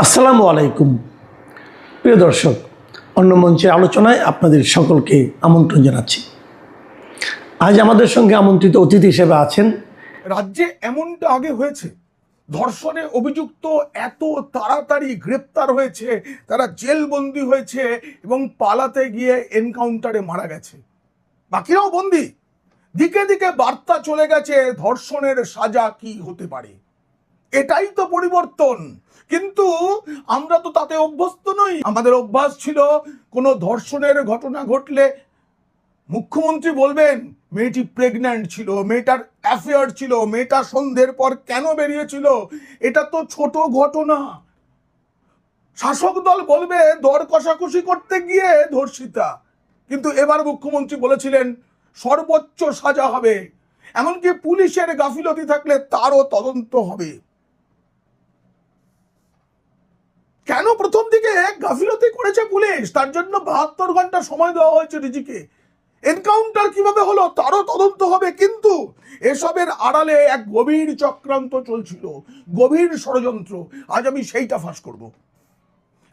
আসসালামু আলাইকুম প্রিয় দর্শক, অন্য মঞ্চের আলোচনায় আপনাদের সকলকে আমন্ত্রণ জানাচ্ছি। আজ আমাদের সঙ্গে আমন্ত্রিত অতিথি হিসেবে আছেন। রাজ্যে এমনটা আগে হয়েছে, ধর্ষণে অভিযুক্ত এত তাড়াতাড়ি গ্রেপ্তার হয়েছে, তারা জেলবন্দি হয়েছে এবং পালাতে গিয়ে এনকাউন্টারে মারা গেছে, বাকিরাও বন্দি। দিকে দিকে বার্তা চলে গেছে ধর্ষণের সাজা কি হতে পারে। এটাই তো পরিবর্তন, কিন্তু আমরা তো তাতে অভ্যস্ত নই। আমাদের অভ্যাস ছিল কোনো ধর্ষণের ঘটনা ঘটলে মুখ্যমন্ত্রী বলবেন মেয়েটি প্রেগন্যান্ট ছিল, মেয়েটার অ্যাফেয়ার ছিল, মেয়েটা সন্ধ্যের পর কেন বেরিয়েছিল, এটা তো ছোট ঘটনা। শাসক দল বলবে দর কষাকষি করতে গিয়ে ধর্ষিতা, কিন্তু এবার মুখ্যমন্ত্রী বলেছিলেন সর্বোচ্চ সাজা হবে, এমনকি পুলিশের গাফিলতি থাকলে তারও তদন্ত হবে। কেন প্রথম দিকে গাফিলতি করেছে পুলিশ, তার জন্য 72 ঘন্টা সময় দেওয়া হয়েছে ডিজিকে। এনকাউন্টার কিভাবে হলো তারও তদন্ত হবে, কিন্তু এসবের আড়ালে এক গভীর চক্রান্ত চলছিল, গভীর ষড়যন্ত্র। আজ আমি সেইটা ফাঁস করব।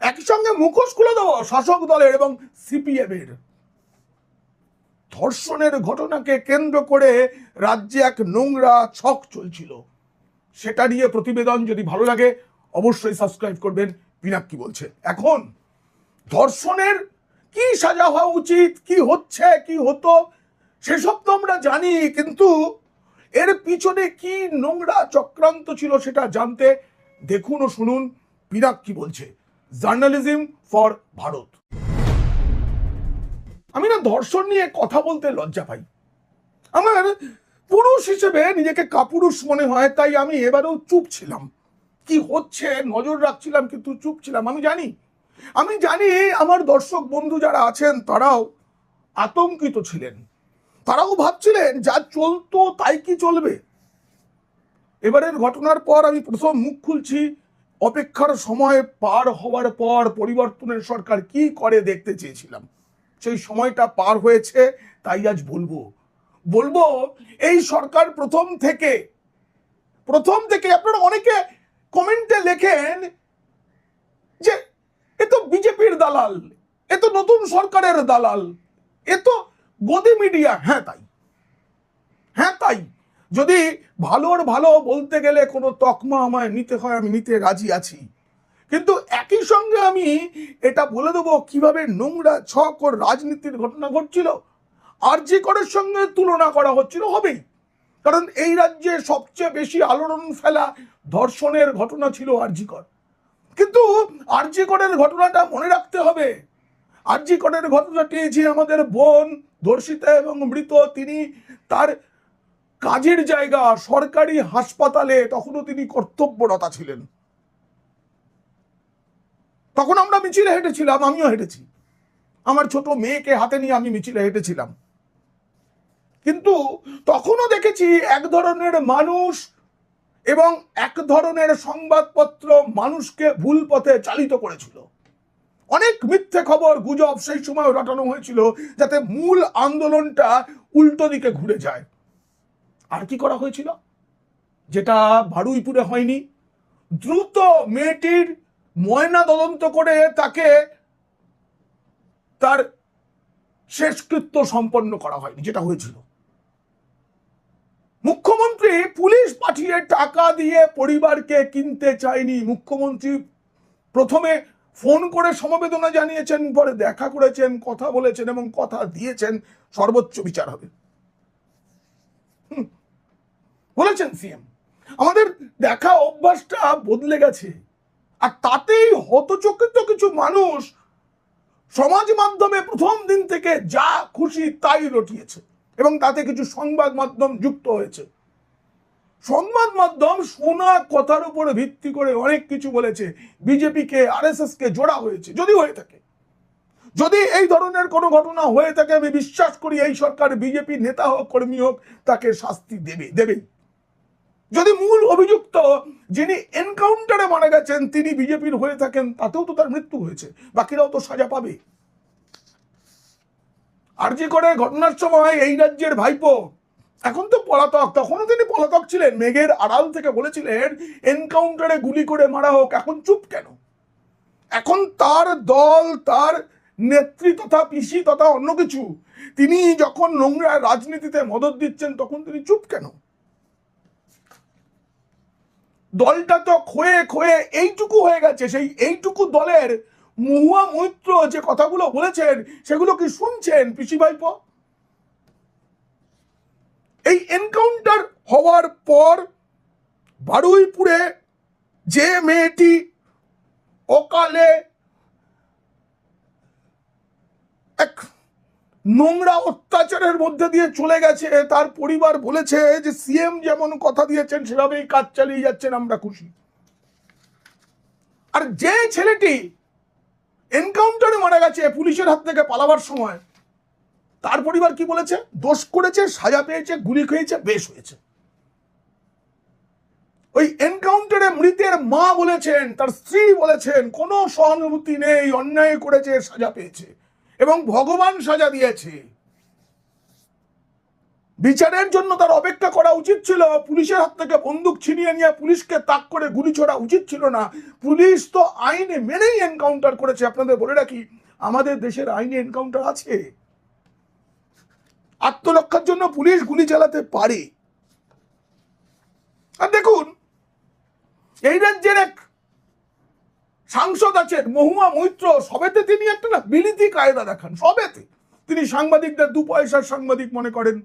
একই সঙ্গে মুখোশ খুলে দেবো শাসক দলের এবং সিপিএম এর। ধর্ষণের ঘটনাকে কেন্দ্র করে রাজ্যে এক নোংরা ছক চলছিল, সেটা নিয়ে প্রতিবেদন। যদি ভালো লাগে অবশ্যই সাবস্ক্রাইব করবেন। পিনাক্কি বলছে, এখন ধর্ষণের কি সাজা হওয়া উচিত, কি হচ্ছে, কি হতো, সেসব তো আমরা জানি, কিন্তু এর পিছনে কি নোংরা চক্রান্ত ছিল সেটা জানতে দেখুন ও শুনুন পিনাক্কি বলছে, জার্নালিজম ফর ভারত। আমি না ধর্ষণ নিয়ে কথা বলতে লজ্জা পাই। আমার পুরুষ হিসেবে নিজেকে কাপুরুষ মনে হয়, তাই আমি এবারেও চুপ ছিলাম। কি হচ্ছে নজর রাখছিলাম, কিন্তু চুপ ছিলাম। আমি জানি আমার দর্শক বন্ধু যারা আছেন তারাও আতঙ্কিত ছিলেন, তারাও ভাবছিলেন যা চলতো তাই কি চলবে। এবারের ঘটনার পর আমি প্রথম মুখ খুলছি। অপেক্ষার সময় পার হওয়ার পর পরিবর্তনের সরকার কি করে দেখতে চেয়েছিলাম, সেই সময়টা পার হয়েছে। তাই আজ বলবো এই সরকার প্রথম থেকে আপনারা অনেকে কমেন্টে লেখেন যে এ তো বিজেপির দালাল, এ তো নতুন সরকারের দালাল, এ তো গদি মিডিয়া। হ্যাঁ তাই যদি ভালোর ভালো বলতে গেলে কোনো তকমা আমায় নিতে হয়, আমি নিতে রাজি আছি, কিন্তু একই সঙ্গে আমি এটা বলে দেবো কিভাবে নোংরা ছক ও রাজনীতির ঘটনা ঘটছিল। আরজি করের সঙ্গে তুলনা করা হচ্ছিল, হবেই, কারণ এই রাজ্যে সবচেয়ে বেশি আলোড়ন ফেলা ধর্ষণের ঘটনা ছিল আরজি কর। কিন্তু আরজি করের ঘটনাটা মনে রাখতে হবে। আরজি করের ঘটনাটি যে আমাদের বোন ধর্ষিতা এবং মৃত, তিনি তার কাজের জায়গা সরকারি হাসপাতালে, তখনও তিনি কর্তব্যরতা ছিলেন। তখন আমরা মিছিলে হেঁটেছিলাম, আমিও হেঁটেছি, আমার ছোট মেয়েকে হাতে নিয়ে আমি মিছিলে হেঁটেছিলাম। কিন্তু তখনও দেখেছি এক ধরনের মানুষ এবং এক ধরনের সংবাদপত্র মানুষকে ভুল পথে চালিত করেছিল। অনেক মিথ্যে খবর গুজব সেই সময় রটানো হয়েছিল, যাতে মূল আন্দোলনটা উল্টো দিকে ঘুরে যায়। আর কি করা হয়েছিল যেটা বারুইপুরে হয়নি? দ্রুত মেয়েটির ময়না তদন্ত করে তাকে তার শেষকৃত্য সম্পন্ন করা হয়নি, যেটা হয়েছিল। মুখ্যমন্ত্রী পুলিশ পাঠিয়ে টাকা দিয়ে পরিবারকে কিনতে চায়নি। মুখ্যমন্ত্রী প্রথমে ফোন করে সমবেদনা জানিয়েছেন, পরে দেখা করেছেন, কথা বলেছেন এবং কথা দিয়েছেন সর্বোচ্চ বিচার হবে বলেছেন সিএম। আমাদের দেখা অভ্যাসটা বদলে গেছে, আর তাতেই হতচকিত কিছু মানুষ সমাজ মাধ্যমে প্রথম দিন থেকে যা খুশি তাই রটিয়েছে, এবং তাতে কিছু সংবাদ মাধ্যম যুক্ত হয়েছে। সংবাদ মাধ্যম শোনা কথার উপরে ভিত্তি করে অনেক কিছু বলেছে। বিজেপিকে আরএসএস কে জোড়া হয়েছে। যদি হয়ে থাকে, যদি এই ধরনের কোনো ঘটনা হয়ে থাকে, আমি বিশ্বাস করি এই সরকার বিজেপি নেতা হোক কর্মী হোক তাকে শাস্তি দেবেই। যদি মূল অভিযুক্ত যিনি এনকাউন্টারে মারা গেছেন তিনি বিজেপির হয়ে থাকেন, তাতেও তো তার মৃত্যু হয়েছে, বাকিরাও তো সাজা পাবে। আরজি করে ঘটনার সময় এই রাজ্যের ভাইপো এখন তো পলাতক, তখনও তিনি পলাতক ছিলেন, মেঘের আড়াল থেকে বলেছিলেন এনকাউন্টারে গুলি করে মারা হোক। এখন চুপ কেন? এখন তার দল, তার নেত্রী তথা পিসি তথা অন্য কিছু, তিনি যখন নোংরা রাজনীতিতে মদত দিচ্ছেন তখন তিনি চুপ কেন? দলটা তো ক্ষয়ে ক্ষয়ে এইটুকু হয়ে গেছে। সেই এইটুকু দলের মহুয়া মৈত্র যে কথাগুলো বলেছেন সেগুলো কি শুনছেন পিসি ভাইপো? এই এনকাউন্টার হওয়ার পর বারুইপুরে যে মেয়েটি অকালে এক নোংরা অত্যাচারের মধ্যে দিয়ে চলে গেছে, তার পরিবার বলেছে যে সিএম যেমন কথা দিয়েছেন সেভাবেই কাজ চালিয়ে যাচ্ছেন, আমরা খুশি। আর যে ছেলেটি এনকাউন্টারে মারা গেছে পুলিশের হাত থেকে পালাবার সময়, তার পরিবার কি বলেছে? দোষ করেছে, সাজা পেয়েছে, গুলি খেয়েছে, বেশ হয়েছে। ওই এনকাউন্টারে মৃতের মা বলেছেন, তার স্ত্রী বলেছেন কোনো সহানুভূতি নেই, অন্যায় করেছে, সাজা পেয়েছে এবং ভগবান সাজা দিয়েছে। বিচারের জন্য তার অপেক্ষা করা উচিত ছিল, পুলিশের হাত থেকে বন্দুক ছিনিয়ে নিয়ে পুলিশকে তাক করে গুলি ছোড়া উচিত ছিল না। পুলিশ তো আইনে মেনেই এনকাউন্টার করেছে। আপনাদের বলে রাখি, আমাদের দেশের আইনে এনকাউন্টার আছে। আত্মরক্ষার জন্য পুলিশ গুলি চালাতে পারে। আর দেখুন, এই রাজ্যের এক সাংসদ আছেন মহুয়া মৈত্র, সবেতে তিনি একটা না বিলিতি কায়দা দেখান। সবেতে তিনি সাংবাদিকদের দু পয়সার সাংবাদিক মনে করেন।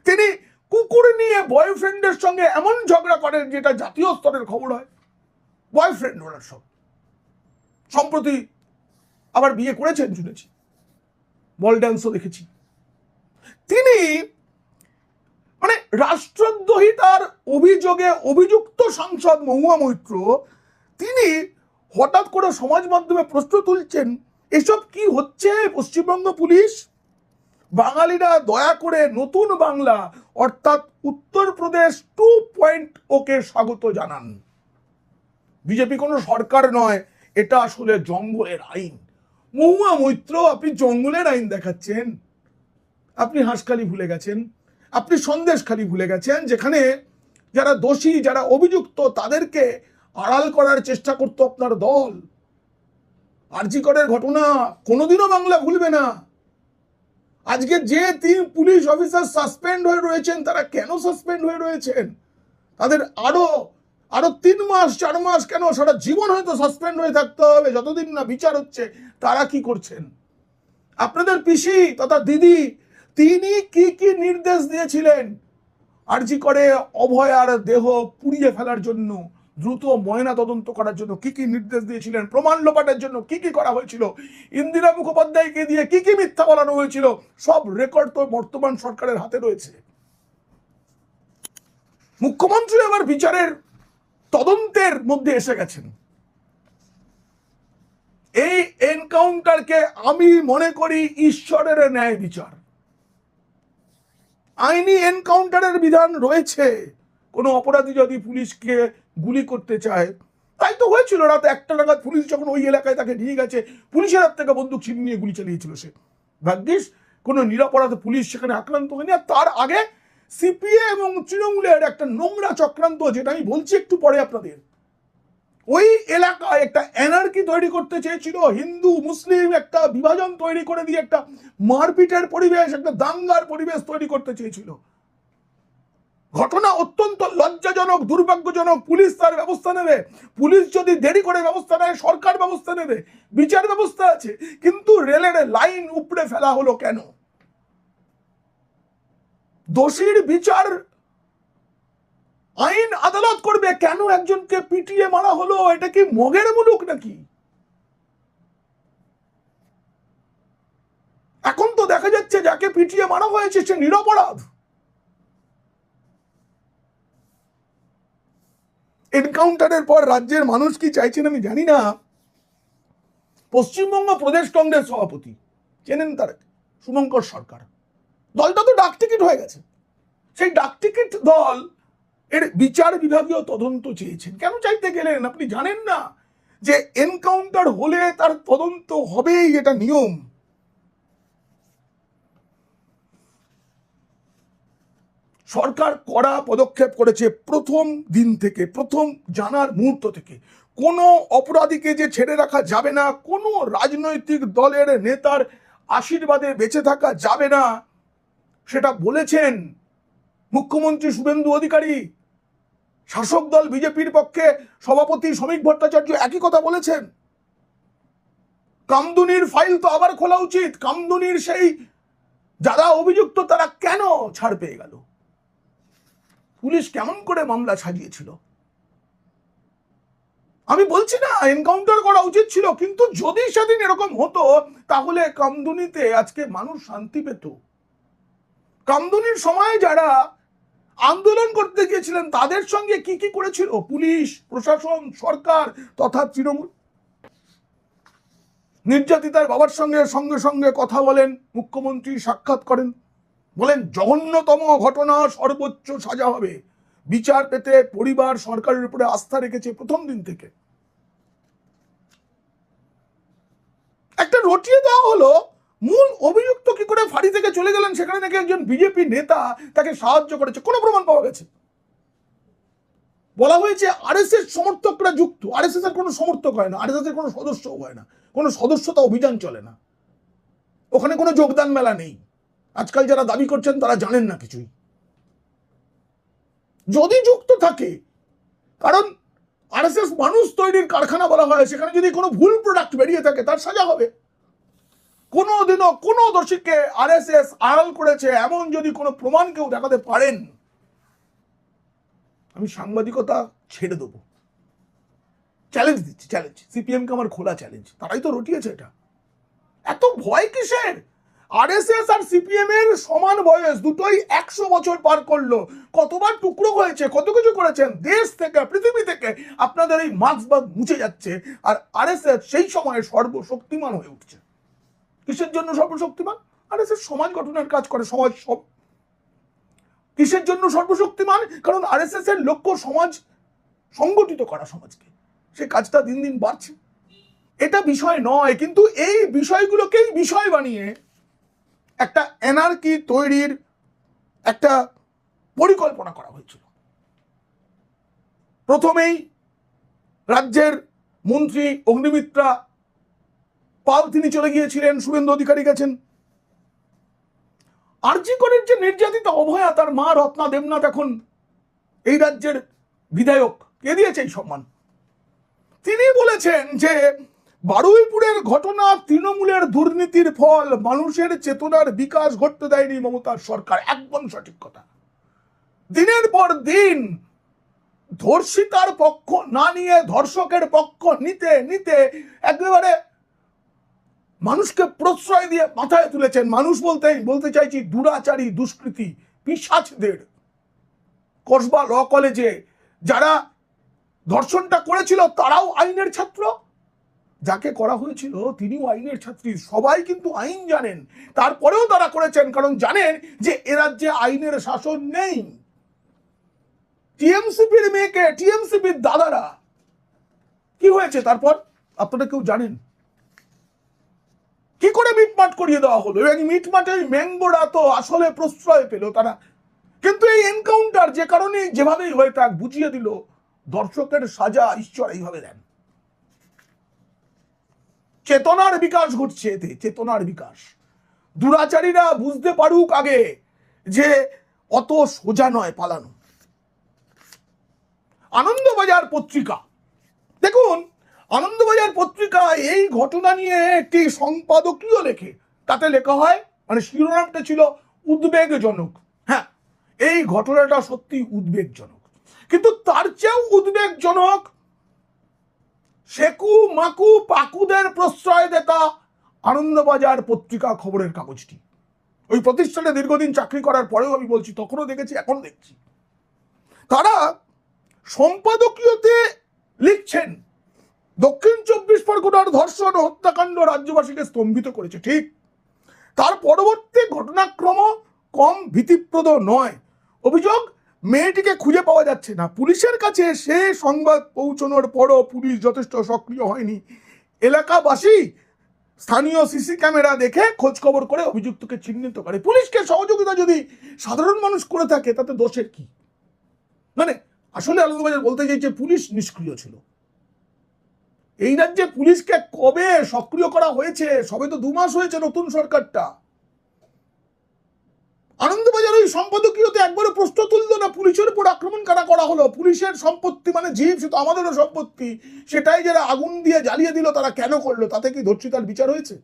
তিনি কুকুর নিয়ে বয়ফ্রেন্ডের সঙ্গে এমন ঝগড়া করেন যেটা জাতীয় স্তরের খবর হয়। বয়ফ্রেন্ড ওনার সব, সম্প্রতি আবার বিয়ে করেছেন শুনেছি, বল ড্যান্সও দেখেছি। তিনি মানে রাষ্ট্রদ্রোহিতার অভিযোগে অভিযুক্ত সাংসদ মহুয়া মৈত্র, তিনি হঠাৎ করে সমাজ মাধ্যমে প্রশ্ন তুলছেন, এসব কি হচ্ছে পশ্চিমবঙ্গ পুলিশ? বাঙালিরা দয়া করে নতুন বাংলা অর্থাৎ উত্তরপ্রদেশ 2.0 কে স্বাগত জানান। বিজেপি কোনো সরকার নয়, এটা আসলে জঙ্গলের আইন। মহুয়া মৈত্র, আপনি জঙ্গলের আইন দেখাচ্ছেন? আপনি হাঁসখালি ভুলে গেছেন, আপনি সন্দেশখালি ভুলে গেছেন, যেখানে যারা দোষী, যারা অভিযুক্ত তাদেরকে আড়াল করার চেষ্টা করতো আপনার দল। আরজি করের ঘটনা কোনোদিনও বাংলা ভুলবে না। আজকে যে 3 পুলিশ অফিসার সাসপেন্ড হয়ে রয়েছেন, তারা কেন সাসপেন্ড হয়ে রয়েছেন? তাদের আরো 3 মাস 4 মাস কেন, সারা জীবন হয়তো সাসপেন্ড হয়ে থাকতে হবে যতদিন না বিচার হচ্ছে। তারা কি করছেন? আপনাদের পিসি তথা দিদি, তিনি কি কি নির্দেশ দিয়েছিলেন আরজি করে অভয়ার দেহ পুড়িয়ে ফেলার জন্য, দ্রুত ময়না তদন্ত করার জন্য কি কি নির্দেশ দিয়েছিলেন, প্রমাণ লোপাটের জন্য কি কি করা হয়েছিল, ইন্দিরা মুখোপাধ্যায়কে দিয়ে কি কি মিথ্যা বলানো হয়েছিল, সব রেকর্ড তো বর্তমান সরকারের হাতে রয়েছে। মুখ্যমন্ত্রী আবার বিচারের তদন্তের মধ্যে এসে গেছেন। এই এনকাউন্টারকে আমি মনে করি ঈশ্বরের ন্যায় বিচার। আইনি এনকাউন্টারের বিধান রয়েছে। কোনো অপরাধী যদি পুলিশকে গুলি করতে চায়, তাই তো হয়েছিল রাত 1টা নাগাদ পুলিশ যখন ওই এলাকায় তাকে নিয়ে গেছে, পুলিশের হাত থেকে বন্দুক ছিনিয়ে নিয়ে গুলি চালিয়েছিল সে। ভাগ্যিস কোনো নিরপরাধ পুলিশ সেখানে আক্রান্ত হয়নি। আর তার আগে সিপিএ এবং তৃণমূলের একটা নোংরা চক্রান্ত, যেটা আমি বলছি একটু পরে আপনাদের, ওই এলাকায় একটা এনার্কি তৈরি করতে চেয়েছিল, হিন্দু মুসলিম একটা বিভাজন তৈরি করে দিয়ে একটা মারপিটের পরিবেশ, একটা দাঙ্গার পরিবেশ তৈরি করতে চেয়েছিল। ঘটনা অত্যন্ত লজ্জাজনক, দুর্ভাগ্যজনক। পুলিশ তার ব্যবস্থা নেবে, পুলিশ যদি দেরি করে ব্যবস্থা নেয় সরকার ব্যবস্থা নেবে, বিচার ব্যবস্থা আছে। কিন্তু রেলের লাইন উপড়ে ফেলা হলো কেন? দোষীর বিচার আইন আদালত করবে, কেন একজনকে পিটিয়ে মারা হলো? এটা কি মগের মুলুক নাকি? এখন তো দেখা যাচ্ছে যাকে পিটিয়ে মারা হয়েছে সে নিরপরাধ। এনকাউন্টারের পর রাজ্যের মানুষ কি চাইছেন আমি জানি না। পশ্চিমবঙ্গ প্রদেশ কংগ্রেস সভাপতি চেনেন তার, শুভঙ্কর সরকার, দলটা তো ডাক টিকিট হয়ে গেছে। সেই ডাক টিকিট দল এর বিচার বিভাগীয় তদন্ত চেয়েছেন। কেন চাইতে গেলেন? আপনি জানেন না যে এনকাউন্টার হলে তার তদন্ত হবেই, এটা নিয়ম। সরকার কড়া পদক্ষেপ করেছে প্রথম দিন থেকে, প্রথম জানার মুহূর্ত থেকে। কোনো অপরাধীকে যে ছেড়ে রাখা যাবে না, কোনো রাজনৈতিক দলের নেতার আশীর্বাদে বেঁচে থাকা যাবে না, সেটা বলেছেন মুখ্যমন্ত্রী শুভেন্দু অধিকারী। শাসক দল বিজেপির পক্ষে সভাপতি শ্রমিক ভট্টাচার্য একই কথা বলেছেন। কামদুনির ফাইল তো আবার খোলা উচিত। কামদুনির সেই যারা অভিযুক্ত তারা কেন ছাড় পেয়ে গেল? পুলিশ কেমন করে মামলা সাজিয়েছিল? আমি বলছি না এনকাউন্টার করা উচিত ছিল, কিন্তু যদি সেদিন এরকম হতো তাহলে কামদুনিতে আজকে মানুষ শান্তি পেত। কামদুনির সময় যারা আন্দোলন করতে গিয়েছিলেন তাদের সঙ্গে কি কি করেছিল পুলিশ প্রশাসন সরকার তথা তৃণমূল। নির্যাতিতার বাবার সঙ্গে সঙ্গে সঙ্গে কথা বলেন মুখ্যমন্ত্রী, সাক্ষাৎ করেন, বলেন জঘন্যতম ঘটনা, সর্বোচ্চ সাজা হবে। বিচার পেতে পরিবার সরকারের উপরে আস্থা রেখেছে প্রথম দিন থেকে। একটা রটিয়ে দেওয়া হলো মূল অভিযুক্ত কি করে ফাঁড়ি থেকে চলে গেলেন, সেখানে নাকি একজন বিজেপি নেতা তাকে সাহায্য করেছে, কোনো প্রমাণ পাওয়া গেছে। বলা হয়েছে আরএসএস সমর্থকরা যুক্ত। আরএসএস এর কোনো সমর্থক হয় না, আরএসএস এর কোনো সদস্যও হয় না, কোনো সদস্যতা অভিযান চলে না, ওখানে কোনো যোগদান মেলা নেই। আজকাল যারা দাবি করছেন তারা জানেন না কিছুই। যদি যুক্ত থাকে, কারণ আরএসএস মানুষ তৈরির কারখানা বলা হয়, সেখানে যদি কোনো ভুল প্রোডাক্ট বেরিয়ে থাকে তার সাজা হবে। কোনোদিনও কোনো দোষীকে আরএসএস আড়াল করেছে এমন যদি কোনো প্রমাণ কেউ দেখাতে পারেন, আমি সাংবাদিকতা ছেড়ে দেবো। চ্যালেঞ্জ দিচ্ছি, চ্যালেঞ্জ। সিপিএম কে আমার খোলা চ্যালেঞ্জ। তারাই তো রটিয়েছে এটা। এত ভয় কিসের? আরএসএস আর সিপিএম এর সমান বয়স, দুটোই 100 বছর পার করলো। কতবার টুকরো হয়েছে, কত কিছু করেছেন। দেশ থেকে পৃথিবী থেকে আপনাদের এই মার্ক্সবাদ মুছে যাচ্ছে, আর আরএসএস সেই সময়ে সর্বশক্তিমান হয়ে উঠছে। কিসের জন্য সর্বশক্তিমান? আরএসএস সমাজ গঠনের কাজ করে। সমাজ সব কিসের জন্য সর্বশক্তিমান? কারণ আরএসএস এর লক্ষ্য সমাজ সংগঠিত করা, সমাজকে। সে কাজটা দিন দিন বাড়ছে। এটা বিষয় নয়, কিন্তু এই বিষয়গুলোকেই বিষয় বানিয়ে একটা এনার্কি তৈরির একটা পরিকল্পনা করা হয়েছিল। প্রথমেই রাজ্যের মন্ত্রী অগ্নিমিত্রা পাল তিনি চলে গিয়েছিলেন, শুভেন্দু অধিকারী গেছেন। আরজি করের যে নির্যাতিত অভয়া, তার মা রত্না দেবনাথ এখন এই রাজ্যের বিধায়ক। কে দিয়েছে এই সম্মান? তিনি বলেছেন যে বারুইপুরের ঘটনা তৃণমূলের দুর্নীতির ফল, মানুষের চেতনার বিকাশ ঘটতে দেয়নি মমতার সরকার। একদম সঠিক কথা। দিনের পর দিন ধর্ষিতার পক্ষ না নিয়ে ধর্ষকের পক্ষ নিতে নিতে একেবারে মানুষকে প্রশ্রয় দিয়ে মাথায় তুলেছেন। মানুষ বলতে চাইছি দুরাচারী দুষ্কৃতী পিশাচদের। কসবা ল কলেজে যারা ধর্ষণটা করেছিল তারাও আইনের ছাত্র, যাকে করা হয়েছিল তিনিও আইনের ছাত্রী। সবাই কিন্তু আইন জানেন, তারপরেও তারা করেছেন, কারণ জানেন যে এ রাজ্যে আইনের শাসন নেই। টিএমসিপির মেয়েকে, টিএমসিপির দাদারা, কি হয়েছে তারপর আপনারা কেউ জানেন? কি করে মিটমাট করিয়ে দেওয়া হলো, এবং মিটমাটের ম্যাঙ্গোরা তো আসলে প্রশ্রয় পেল তারা। কিন্তু এই এনকাউন্টার যে কারণে যেভাবেই হয়ে থাক বুঝিয়ে দিল দর্শকের সাজা ঈশ্বর এইভাবে দেন। চেতনার বিকাশ ঘটছে এতে, চেতনার বিকাশ। দুরাচারীরা বুঝতে পারুক আগে যে অত সোজা নয় পালানো। আনন্দবাজার পত্রিকা, দেখুন আনন্দবাজার পত্রিকা এই ঘটনা নিয়ে একটি সম্পাদকীয় লেখে। তাতে লেখা হয়, মানে শিরোনামটা ছিল উদ্বেগজনক। হ্যাঁ, এই ঘটনাটা সত্যি উদ্বেগজনক, কিন্তু তার চেয়েও উদ্বেগজনক শেকু মাকু পাকুদের প্রশ্রয় দেতা আনন্দবাজার পত্রিকা খবরের কাগজটি। ওই প্রতিষ্ঠানে দীর্ঘদিন চাকরি করার পরেও আমি বলছি, তখনও দেখেছি, এখন দেখছি। তারা সম্পাদকীয়তে লিখছেন, দক্ষিণ 24 পরগনার ধর্ষণ ও হত্যাকাণ্ড রাজ্যবাসীকে স্তম্ভিত করেছে। ঠিক, তার পরবর্তী ঘটনাক্রম কম ভীতিপ্রদ নয়। অভিযোগ, মেয়েটিকে খুঁজে পাওয়া যাচ্ছে না। পুলিশের কাছে সে সংবাদ পৌঁছানোর পরও পুলিশ যথেষ্ট সক্রিয় হয়নি। এলাকাবাসী স্থানীয় সিসি ক্যামেরা দেখে খোঁজ খবর করে অভিযুক্তকে চিহ্নিত করে। পুলিশকে সহযোগিতা যদি সাধারণ মানুষ করে থাকে তাতে দোষের কি? মানে আসলে আনন্দবাজার বলতে চাইছে পুলিশ নিষ্ক্রিয় ছিল। এই রাজ্যে পুলিশকে কবে সক্রিয় করা হয়েছে? সবে তো 2 মাস হয়েছে নতুন সরকারটা। আনন্দবাজার ওই সম্পাদকীয়তে একবারও প্রশ্ন তুলল না পুলিশের উপর আক্রমণ কারা করা হলো। পুলিশের সম্পত্তি মানে জীব, সে তো আমাদেরও সম্পত্তি, সেটাই যারা আগুন দিয়ে জ্বালিয়ে দিল তারা কেন করলো? তাতে কি ধর্ষিতার বিচার হয়েছে?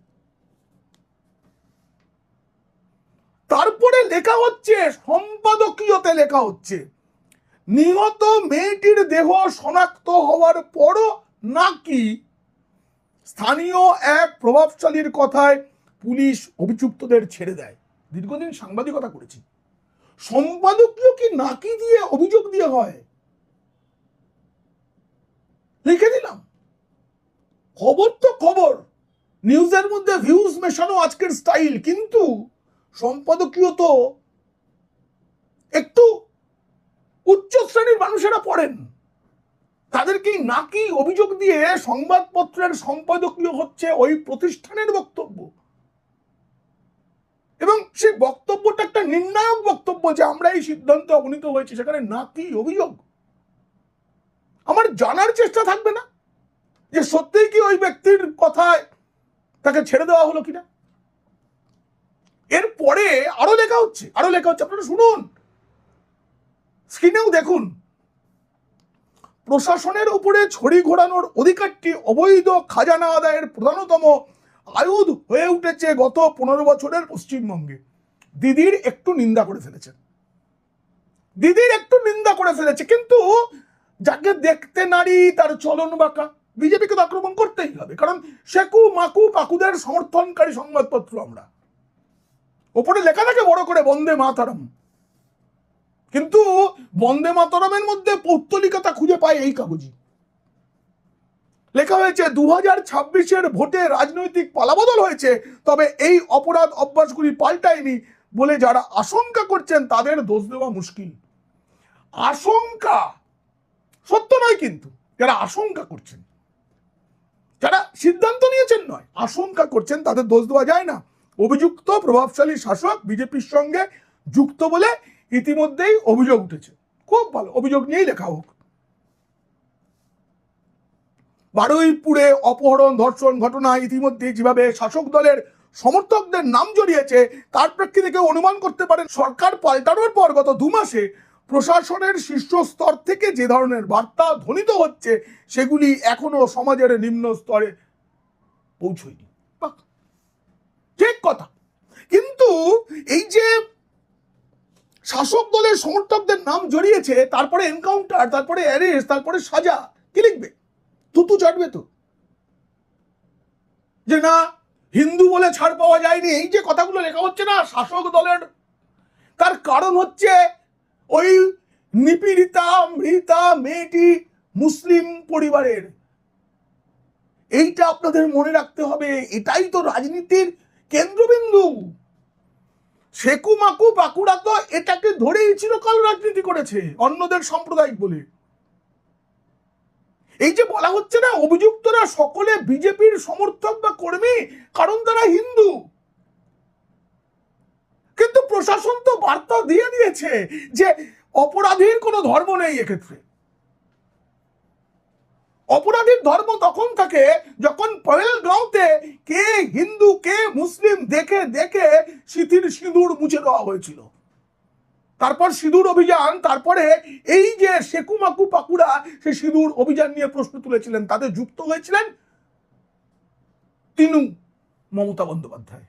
তারপরে লেখা হচ্ছে, সম্পাদকীয়তে লেখা হচ্ছে, নিহত মেয়েটির দেহ শনাক্ত হওয়ার পরও নাকি স্থানীয় এক প্রভাবশালীর কথায় পুলিশ অভিযুক্তদের ছেড়ে দেয়। দীর্ঘদিন সাংবাদিকতা করেছি, সম্পাদকীয় কি নাকি দিয়ে অভিযোগ দিয়ে হয়? লিখে দিলাম, খবর তো খবর, নিউজের মধ্যে ভিউজ মেশানো আজকের স্টাইল, কিন্তু সম্পাদকীয় তো একটু উচ্চ শ্রেণীর মানুষেরা পড়েন, তাদেরকেই নাকি অভিযোগ দিয়ে সংবাদপত্রের সম্পাদকীয় হচ্ছে ওই প্রতিষ্ঠানের বক্তব্য, এবং সেই বক্তব্যটা একটা নির্ণায়ক বক্তব্য যে আমরা এই সিদ্ধান্তে উপনীত হয়েছি, সেখানে নাকি অভিযোগ। আমার জানার চেষ্টা থাকবে না যে সত্যিই কি ওই ব্যক্তির কথায় তাকে ছেড়ে দেওয়া হলো কিনা? এরপরে আরো লেখা হচ্ছে, আপনারা শুনুন, স্ক্রিনেও দেখুন। প্রশাসনের উপরে ছড়ি ঘোরানোর অধিকারটি অবৈধ খাজানা আদায়ের প্রধানতম আয়ুধ হয়ে উঠেছে গত 15 বছরের পশ্চিমবঙ্গে। দিদির একটু নিন্দা করে ফেলেছে, কিন্তু যাকে দেখতে নারী তার চলন বাঁকা, বিজেপিকে তো আক্রমণ করতেই হবে, কারণ শেকু মাকু পাকুদের সমর্থনকারী সংবাদপত্র আমরা। ওপরে লেখা থাকে বড় করে বন্দে মাতরম, কিন্তু বন্দে মাতরমের মধ্যে পৌত্তলিকতা খুঁজে পায় এই কাগজে। লেখা হয়েছে 2026-এর ভোটে রাজনৈতিক পালাবদল হয়েছে, তবে এই অপরাধ অভ্যাসগুলি পাল্টায়নি বলে যারা আশঙ্কা করছেন তাদের দোষ দেওয়া মুশকিল। আশঙ্কা সত্য নয়, কিন্তু যারা আশঙ্কা করছেন, যারা সিদ্ধান্ত নিয়েছেন নয়, আশঙ্কা করছেন, তাদের দোষ দেওয়া যায় না। অভিযুক্ত প্রভাবশালী শাসক বিজেপির সঙ্গে যুক্ত বলে ইতিমধ্যেই অভিযোগ উঠেছে। খুব ভালো, অভিযোগ নিয়েই লেখা হোক। বারুইপুরে অপহরণ ধর্ষণ ঘটনায় ইতিমধ্যে যেভাবে শাসক দলের সমর্থকদের নাম জড়িয়েছে, তার প্রেক্ষিতে কেউ অনুমান করতে পারেন সরকার পাল্টানোর পর গত 2 মাসে প্রশাসনের শীর্ষ স্তর থেকে যে ধরনের বার্তা ধ্বনিত হচ্ছে সেগুলি এখনো সমাজের নিম্ন স্তরে পৌঁছয়নি। ঠিক কথা, কিন্তু এই যে শাসক দলের সমর্থকদের নাম জড়িয়েছে, তারপরে এনকাউন্টার, তারপরে অ্যারেস্ট, তারপরে সাজা, কি লিখবে? তুতু চাটবে তো, যে না হিন্দু বলে ছাড় পাওয়া যায়নি, এই যে কথাগুলো লেখা হচ্ছে না শাসক দলের, তার কারণ হচ্ছে ওই নিপীড়িতা মৃতা মেয়েটি মুসলিম পরিবারের। এইটা আপনাদের মনে রাখতে হবে, এটাই তো রাজনীতির কেন্দ্রবিন্দু। শেকু মাকু বাঁকুড়া তো এটাকে ধরেই চিরকাল রাজনীতি করেছে অন্যদের সাম্প্রদায়িক বলে। এই যে বলা হচ্ছে না অভিযুক্তরা সকলে বিজেপির সমর্থক বা কর্মী, কারণ তারা হিন্দু, কিন্তু প্রশাসন তো বার্তা দিয়ে দিয়েছে যে অপরাধীর কোনো ধর্ম নেই। এক্ষেত্রে অপরাধীর ধর্ম তখন থাকে যখন পহেলগাঁওতে কে হিন্দু কে মুসলিম দেখে দেখে সিঁথির সিঁদুর মুছে দেওয়া হয়েছিল, তারপর সিঁদুর অভিযান, তারপরে এই যে শেকু মাকু পাকুড়া সেই সিঁদুর অভিযান নিয়ে প্রশ্ন তুলেছিলেন, তাতে যুক্ত হয়েছিলেন তিনু মমতা বন্দ্যোপাধ্যায়।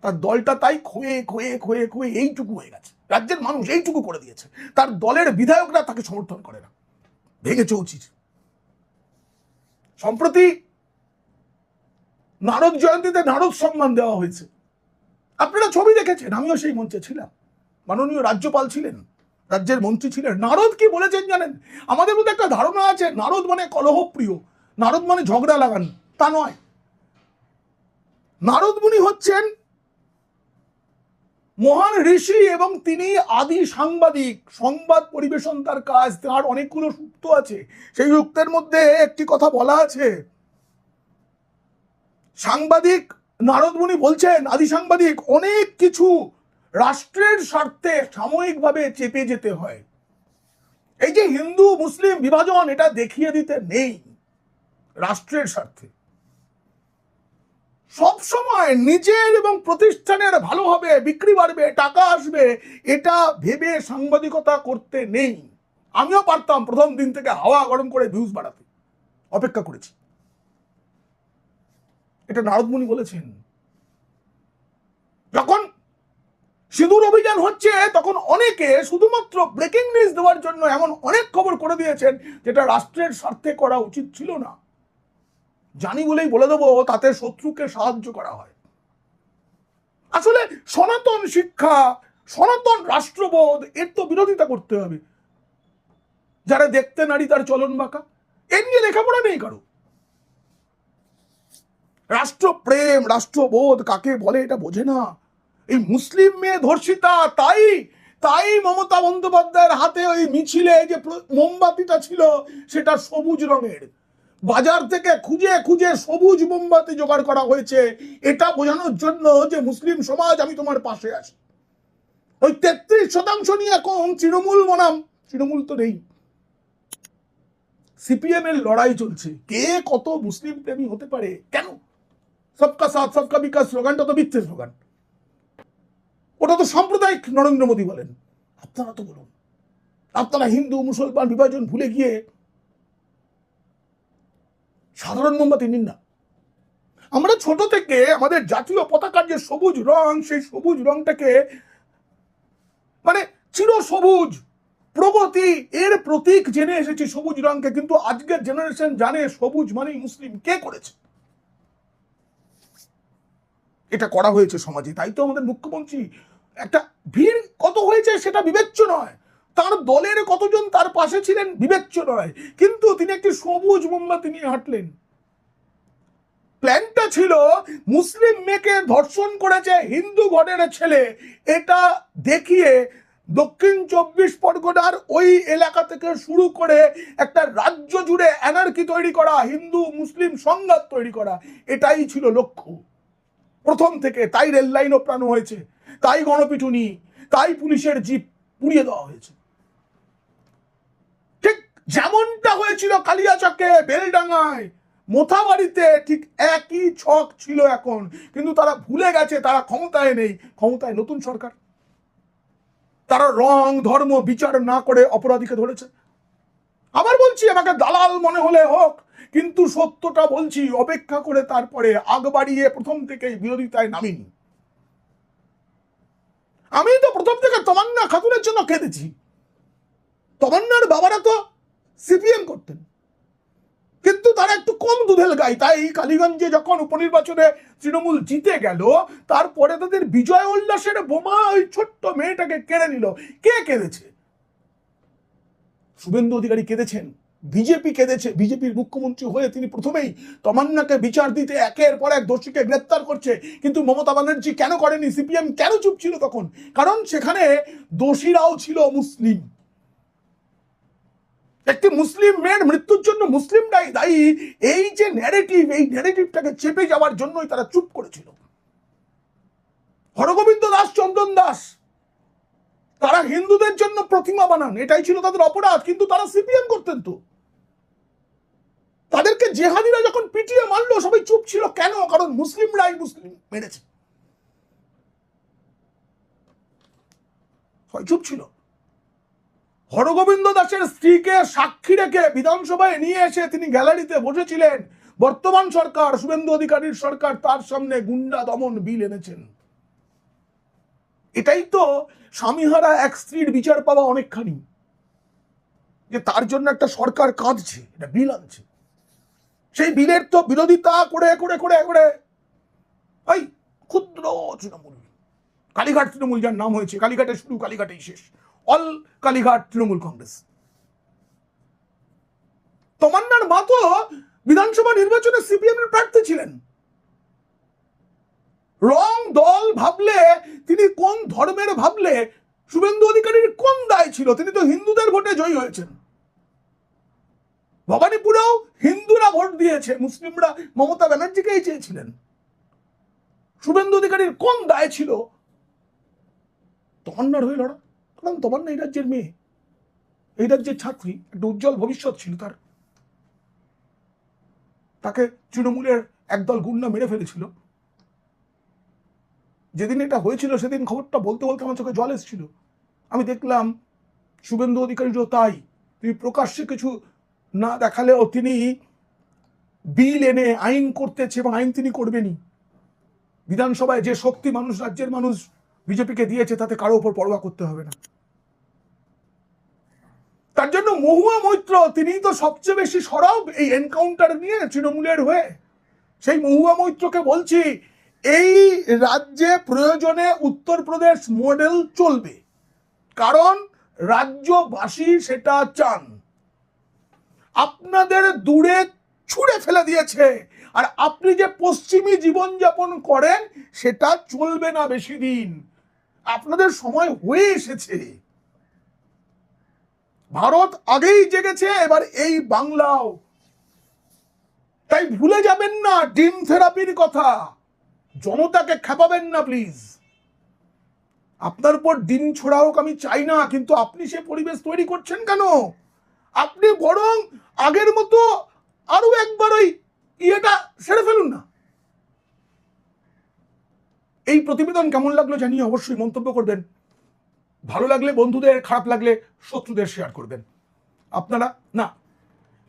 তার দলটা তাই খয়ে খয়ে খয়ে খয়ে এইটুকু হয়ে গেছে, রাজ্যের মানুষ এইটুকু করে দিয়েছে, তার দলের বিধায়করা তাকে সমর্থন করে না, ভেঙেছে উচিত। সম্প্রতি নারদ জয়ন্তীতে নারদ সম্মান দেওয়া হয়েছে, আপনারা ছবি দেখেছেন, আমিও সেই মঞ্চে ছিলাম, মাননীয় রাজ্যপাল ছিলেন, রাজ্যের মন্ত্রী ছিলেন। নারদ কি বলেছেন জানেন? আমাদের মধ্যে একটা ধারণা আছে নারদ মানে কলহপ্রিয়, নারদ মানে ঝগড়া লাগান, তা নয়। নারদ মুনি হচ্ছেন মহান ঋষি এবং তিনি আদি সাংবাদিক, সংবাদ পরিবেশন তার কাজ, তার অনেকগুলো সূক্ত আছে, সেই সূক্তের মধ্যে একটি কথা বলা আছে, সাংবাদিক নারদ মুনি বলছেন, আদি সাংবাদিক, অনেক কিছু রাষ্ট্রের স্বার্থে সাময়িকভাবে চেপে যেতে হয়। এই যে হিন্দু মুসলিম বিভাজন, এটা দেখিয়ে দিতে নেই, রাষ্ট্রের স্বার্থে সব সময় নিজের এবং প্রতিষ্ঠানের ভালো হবে, বিক্রি বাড়বে, টাকা আসবে, এটা ভেবে সাংবাদিকতা করতে নেই। আমিও পারতাম প্রথম দিন থেকে হাওয়া গরম করে ভিউজ বাড়াতে, অপেক্ষা করেছি। এটা নারদমুনি বলেছেন। যখন সিঁদুর অভিযান হচ্ছে তখন অনেকে শুধুমাত্র ব্রেকিং নিউজ দেওয়ার জন্য এমন অনেক খবর করে দিয়েছেন যেটা রাষ্ট্রের স্বার্থে করা উচিত ছিল না। জানি বলেই বলে দেবো, তাতে শত্রুকে সাহায্য করা হয়। আসলে সনাতন শিক্ষা, সনাতন রাষ্ট্রবোধ, এর তো বিরোধিতা করতে হবে। যারা দেখতে নারী তার চলন বাঁকা, এ নিয়ে লেখাপড়া নেই কারো। রাষ্ট্রপ্রেম, রাষ্ট্রবোধ কাকে বলে এটা বোঝে না। এই মুসলিম মেয়ে ধর্ষিতা, তাই তাই মমতা বন্দ্যোপাধ্যায়ের হাতে ওই মিছিলে যে মোমবাতিটা ছিল সেটা সবুজ রঙের। বাজার থেকে খুঁজে খুঁজে সবুজ মোমবাতি জোগাড় করা হয়েছে, এটা বোঝানোর জন্য যে মুসলিম সমাজ, আমি তোমার পাশে আছি। ওই 33% নিয়ে এখন তৃণমূল বনাম, তৃণমূল তো নেই, সিপিএম এর লড়াই চলছে। কে কত মুসলিম প্রেমী হতে পারে? কেন? সবকা সাথ সবকা বিকাশ স্লোগানটা তো মিথ্যে স্লোগান। ওটা তো সাম্প্রদায়িক নরেন্দ্র মোদী বলেন। আপনারা তো বলুন, আপনারা হিন্দু মুসলমান বিভাজন ভুলে গিয়ে সাধারণ মোমবাতি নিন না। আমরা ছোট থেকে আমাদের জাতীয় পতাকার যে সবুজ রং, সেই সবুজ রংটাকে মানে চির সবুজ, প্রগতি, এর প্রতীক জেনে এসেছি সবুজ রংকে। কিন্তু আজকের জেনারেশন জানে সবুজ মানেই মুসলিম। কে করেছে? এটা করা হয়েছে সমাজে। তাই তো আমাদের মুখ্যমন্ত্রী, একটা ভিড় কত হয়েছে সেটা বিবেচ্য নয়, তার দলের কতজন তার পাশে ছিলেন বিবেচ্য নয়, কিন্তু তিনি একটি সবুজ মোমবাতি নিয়ে হাঁটলেন। প্ল্যানটা ছিল মুসলিম মেয়েকে ধর্ষণ করেছে হিন্দু ঘরের ছেলে, এটা দেখিয়ে দক্ষিণ 24 পরগনার ওই এলাকা থেকে শুরু করে একটা রাজ্য জুড়ে অ্যানার্কি তৈরি করা, হিন্দু মুসলিম সংঘাত তৈরি করা, এটাই ছিল লক্ষ্য প্রথম থেকে। তাই রেল লাইনও প্রাণ হয়েছে, তাই গণপিটুনি, তাই পুলিশের জিপ পুড়িয়ে দেওয়া হয়েছে। ঠিক যেমনটা হয়েছিল কালিয়াচকে, বেলডাঙ্গায়, মোথাবাড়িতে, ঠিক একই ছক ছিল এখন। কিন্তু তারা ভুলে গেছে তারা ক্ষমতায় নেই, ক্ষমতায় নতুন সরকার। তারা রং ধর্ম বিচার না করে অপরাধীকে ধরেছে। আবার বলছি, আমাকে দালাল মনে হলে হোক, কিন্তু সত্যটা বলছি। অপেক্ষা করে তারপরে আগ বাড়িয়ে প্রথম থেকেই বিরোধিতায় নামিনি। আমি তো প্রথম থেকে তমান্না খাতুনের জন্য কেঁদেছি। তমান্নার বাবারা তো সিপিএম করতেন, কিন্তু তারা একটু কম দুধেল গায়। তাই কালীগঞ্জে যখন উপনির্বাচনে তৃণমূল জিতে গেল, তারপরে তাদের বিজয় উল্লাসের বোমা ওই ছোট্ট মেয়েটাকে কেড়ে নিল। কে কেঁদেছে? শুভেন্দু অধিকারী কেঁদেছেন, বিজেপি কেঁদেছে। বিজেপির মুখ্যমন্ত্রী হয়ে তিনি প্রথমেই তমান্নাকে বিচার দিতে একের পর এক দোষীকে গ্রেপ্তার করছে। কিন্তু মমতা ব্যানার্জি কেন করেনি? সিপিএম কেন চুপ ছিল তখন? কারণ সেখানে দোষীরাও ছিল মুসলিম। একটি মুসলিম মেয়ের মৃত্যুর জন্য মুসলিমরাই দায়ী, এই যে ন্যারেটিভ, এই ন্যারেটিভটাকে চেপে যাওয়ার জন্যই তারা চুপ করেছিল। হরগোবিন্দ দাস, চন্দন দাস, তারা হিন্দুদের জন্য প্রতিমা বানান, এটাই ছিল তাদের অপরাধ। কিন্তু তারা সিপিএম করতেন। তো তাদেরকে জেহাদিরা যখন পিটিয়ে মারলো সবাই চুপ ছিল কেন? কারণ মুসলিমরাই মুসলিম মেরেছে, সবাই চুপ ছিল। হরগোবিন্দ দাসের স্ত্রীকে সাক্ষী রেখে বিধানসভায় নিয়ে এসে তিনি গ্যালারিতে বসেছিলেন। বর্তমান সরকার, শুভেন্দু অধিকারীর সরকার, তার সামনে গুন্ডা দমন বিল এনেছেন। এটাই তো স্বামীহারা এক স্ত্রীর বিচার পাওয়া অনেকখানি, যে তার জন্য একটা সরকার কাঁদছে, এটা বিল আনছে। সেই বিলের তো বিরোধিতা করে করে করে করে ওই ক্ষুদ্র তৃণমূল, কালীঘাট তৃণমূল যার নাম হয়েছে, কালীঘাটে শুরু, কালীঘাটেই শেষ, অল কালীঘাট তৃণমূল কংগ্রেস। তমান্নার মা তো বিধানসভা নির্বাচনে সিপিএম এর প্রার্থী ছিলেন। রং দল ভাবলে, তিনি কোন ধর্মের ভাবলে শুভেন্দু অধিকারীর কোন দায় ছিল? তিনি তো হিন্দুদের ভোটে জয়ী হয়েছেন। ভবানীপুরেও হিন্দুরা ভোট দিয়েছে, মুসলিমরা মমতা ব্যানার্জিকেই চেয়েছিলেন। শুভেন্দু অধিকারীর কোন দায় ছিল তমান্নার হয়ে লড়া? কারণ তমান্না এই রাজ্যের মেয়ে, এই রাজ্যের ছাত্রী, একটা উজ্জ্বল ভবিষ্যৎ ছিল তার। তাকে তৃণমূলের একদল গুন্ডা মেরে ফেলেছিল। যেদিন এটা হয়েছিল সেদিন খবরটা বলতে বলতে আমার চোখে জল এসেছিল। আমি দেখলাম শুভেন্দু অধিকারীরও তাই। তিনি প্রকাশ্যে কিছু না দেখালেও তিনি বিল এনে আইন করতেছে এবং আইন তিনি করবেনই। বিধানসভায় যে শক্তি রাজ্যের মানুষ বিজেপিকে দিয়েছে তাতে কারো উপর পরোয়া করতে হবে না। তার জন্য মহুয়া মৈত্র তিনি তো সবচেয়ে বেশি সরব এই এনকাউন্টার নিয়ে তৃণমূলের হয়ে। সেই মহুয়া মৈত্রকে বলছি, এই রাজ্যে প্রয়োজনে উত্তরপ্রদেশ মডেল চলবে, কারণ রাজ্যবাসী সেটা চান। আপনাদের দূরে ছুঁড়ে ফেলে দিয়েছে, আর আপনি যে পশ্চিমী জীবনযাপন করেন সেটা চলবে না বেশি দিন। আপনাদের সময় হয়ে এসেছে। ভারত আগেই জেগেছে, এবার এই বাংলাও। তাই ভুলে যাবেন না ডিম থেরাপির কথা। জনতাকে খেপাবেন না প্লিজ। আপনার উপর ডিম ছোড়া হোক আমি চাই না, কিন্তু আপনি সে পরিবেশ তৈরি করছেন কেন? আপনি বরং আগের মতো আরো একবার ওই ইয়েটা সেরে ফেলুন না। এই প্রতিবেদন কেমন লাগলো জানিয়ে অবশ্যই মন্তব্য করবেন। ভালো লাগলে বন্ধুদের, খারাপ লাগলে শত্রুদের শেয়ার করবেন। আপনারা না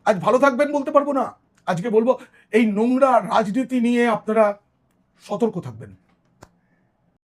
আজ ভালো থাকবেন বলতে পারবো না, আজকে বলবো এই নোংরা রাজনীতি নিয়ে আপনারা সতর্ক থাকবেন।